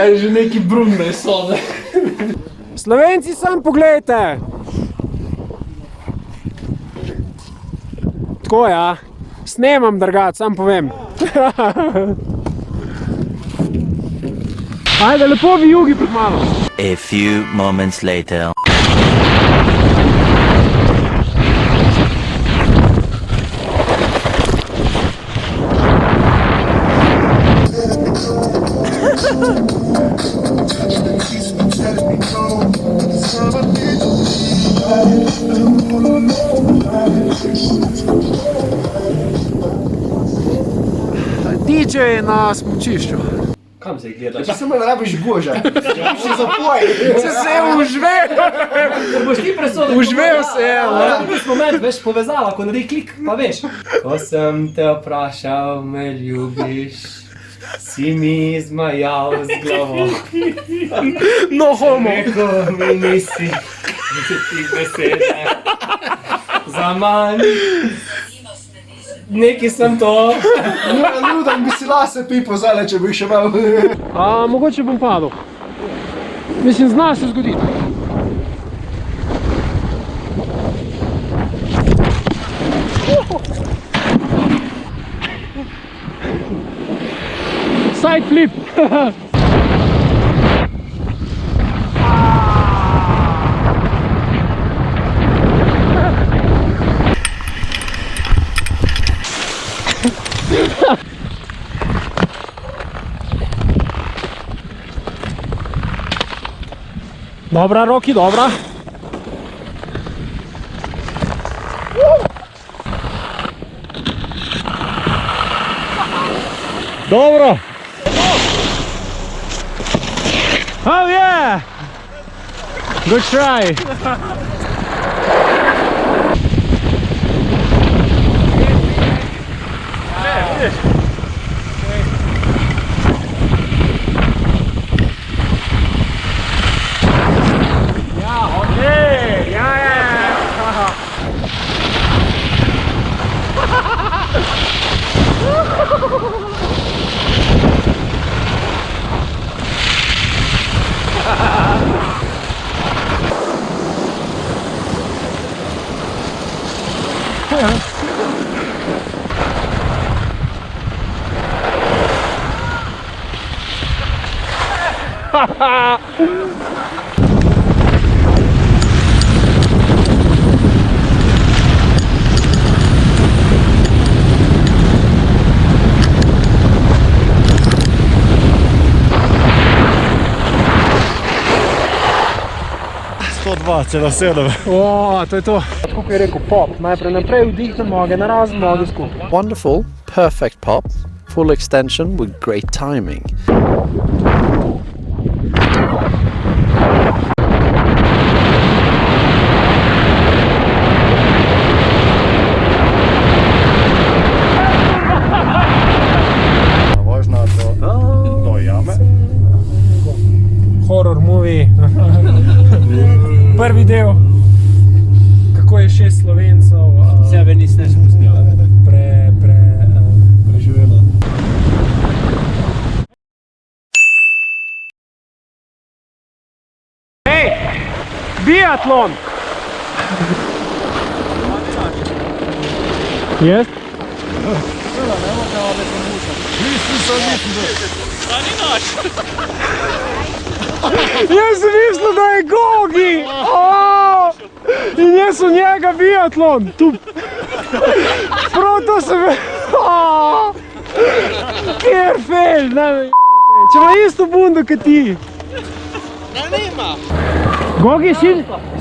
Že neki brunne so, ne? Slovenci, sam pogledajte! Tako, ja. Snemam drgat, sam povem. Ajde, lepo vi jugi pred mano. A few moments later. DJ je na smučišču. Kam se gledaš? Pa samo rabiš goža. Še zapoj. Se je užvel! Boš ti presodil. Užvel se je, ne? Ves moment, veš, povezava, ko naredi klik, pa veš. Ko sem te vprašal, me ljubiš, si mi zmajal z glavo. No homo! Rekel mi nisi, ti besede. Za manj. Neki sem to. Ludan bi si lase pipo zale, če bi še mal. Mogoče bom padel. Mislim, zna se zgoditi. Side flip. Dobra, Roki, dobra. Dobro. Oh yeah! Good try. O, to je to. Tako je rekel pop. Najprej naprej vdihnemo noge na razen, noge skupaj. Wonderful, perfect pop, full extension with great timing. Vožnja do jame. Horror movie. Prvi del. Kako je 6 Slovencev Sebe nisi ne spustila. Preživela. Hej! Biatlon! Jest? Jaz sem mislil, da je Gogi! In jaz v njega biatlon! Prav to sem... Kjer fail! Če ima isto bundo kot ti! Ne, nima! Gogi,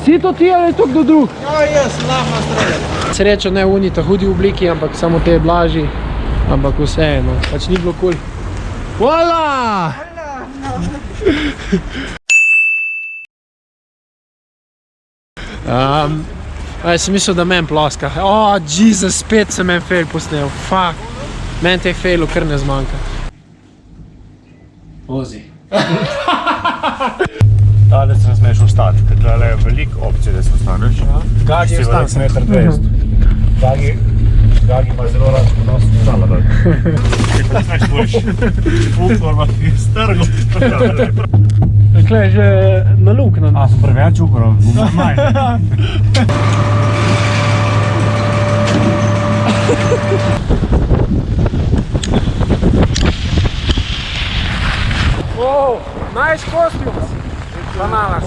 si to ti ali je to kdo drug? Ja, jaz, lahko streljam. Srečo ne v ta hudi obliki, ampak samo te blaži. Ampak vseeno, pač ni bilo kul. Voila! Jaz sem mislil, da men ploska. Jesus, spet sem en fail posnel. Fuck. Men teh failov kar ne zmanjka. Vozi. Tale se ne smeš ostati, ker tale je veliko opcije, da se ostaneš. Gagi je ostan. 1,20 m. Gagi Gagi imaš zelo rad ponos stala, da. Kako znaš boš? Uporma ti strgo. Tukaj je že na luknjem. A, sem preveč uporov. Manj. Wow, nice costumes. Bananas.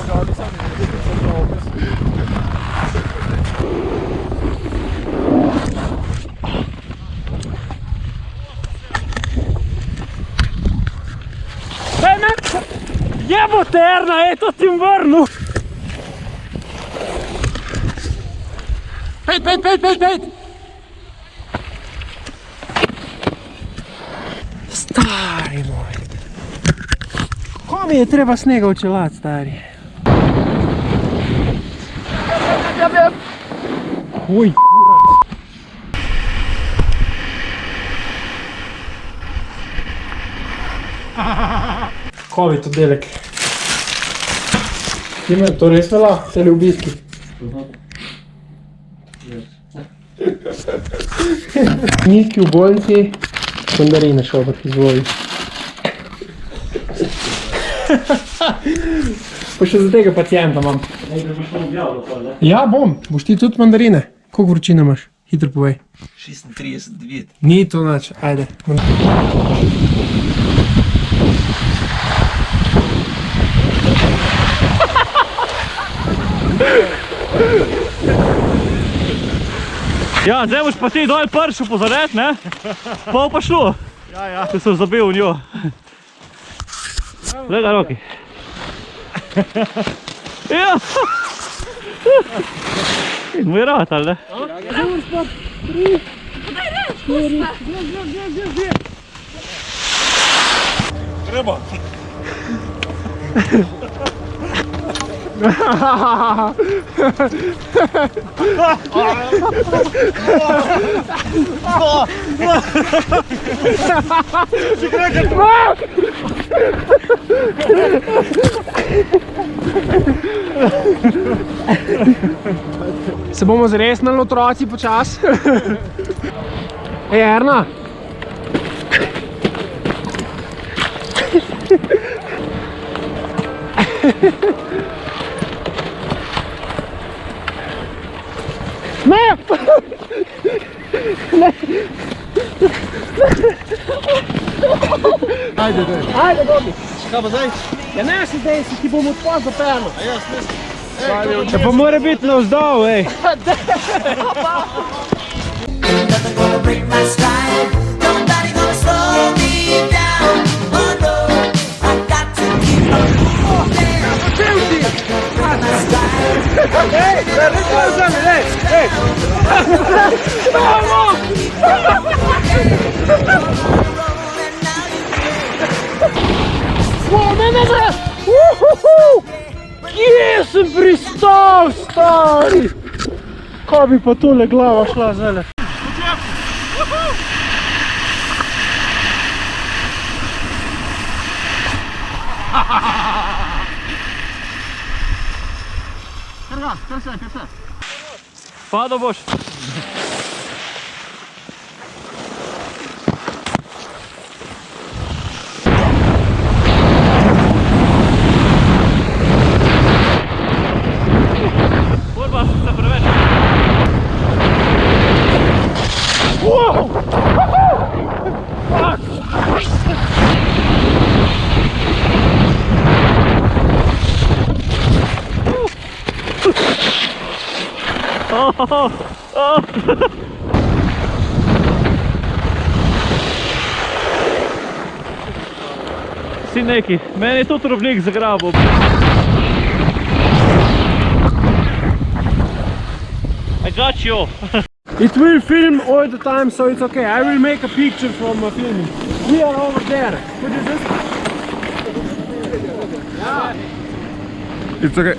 Jebote, Erna, to ti vrnu! Pejt! Stari moj. Kako mi je treba snega učelati, stari? Oj, kurat. Covid oddelek. Ima to res vela, celi obiski. Niki v bolnici, mandarine šobat, izvoli. Pa še za tega pacijenta imam. Ja, bom. Boš ti tudi mandarine? Koliko vročine imaš? Hitro povej. 36,9. Ni to nič, ajde. Ja, zdaj boš pa ti dol pršel pozaret, ne? Pol pa šlo. Ja. Če sem zabil v njo. Zdaj ga roki. Ja. In moj rad, ali ne? Treba. Se bomo zresnili otroci počas? Ej, Erna! Ne! Ajde, daj. Ajde, Gobi! Kaj pa zdaj? Ja ne si zdaj, si ti bom odpod zaperno. A jaz mislim. Ja pa mora biti navzdol, ej! Nothing gonna break my stride. Nobody gonna slow me down. Oh no, I got to keep on moving. Break my stride. Ej, ne pozami, ej! Ne! Kje sem pristal, stari? Kaj bi pa tole glava šla zdaj? Padel boš. Borba, se preveč. Si neki, meni je tudi robnik zagrabil. I got you. It will film all the time, so it's okay. I will make a picture from filming. We are over there. What is this? It's okay.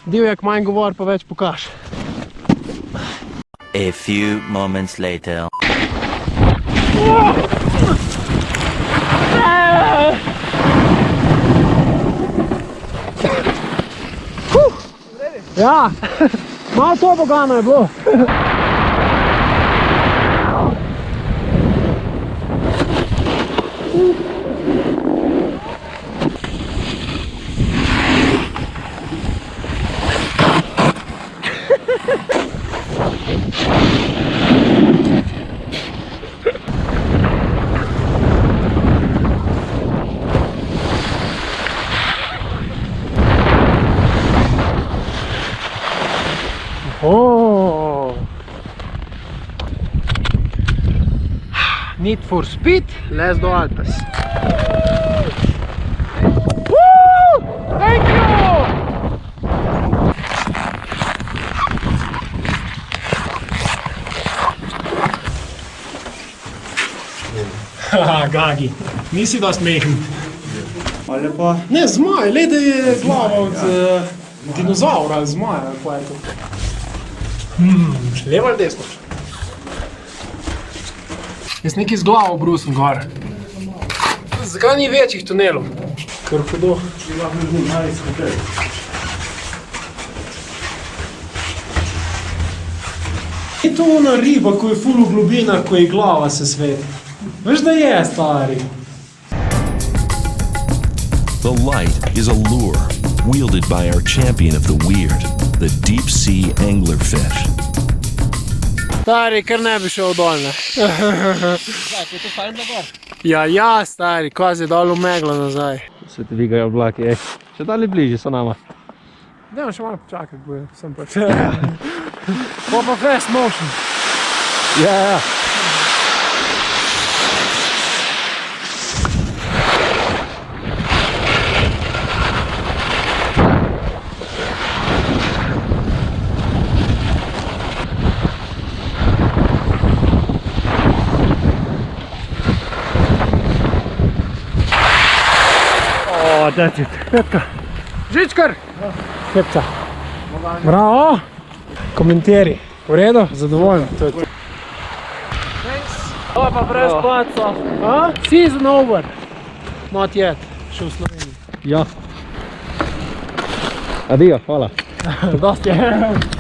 Divjak manj govor, pa več pokaž. A few moments later. Ja, malo to bogano je bilo. Oh. Need for Speed, Les do Alpes. Woo! Thank you! Haha, Gagi, nisi dost mehen. Ali pa... Ne, zmaj, le da je glava od dinozaura ali zmaja, ali kaj je to. Levo ali desno? Jaz nekaj z glavo brusim gor. Zakaj ni večjih tunelov? Ker hudo. Je to ona riba, ko je ful v globinah, ko je glava se sveti. Veš, da je, stari. The light is a lure wielded by our champion of the weird, the deep sea anglerfish. Stari, kar ne bi šel dol, ne. Ja, stari, koz je dol v meglo nazaj. Se ti dvigajo oblaki, ej. Še dalje bližje so nama. Dajmo še malo počakati, bo sem pač. Bo pa fast motion. Ja. O, that's it. Petka. Žičkar! Pepca. Bravo! Komentiri. V redu? Zadovoljno. To je to. To pa brez paca. Season over. Not yet. Še v Sloveniji. Ja. Adijo, hvala. Dosti je.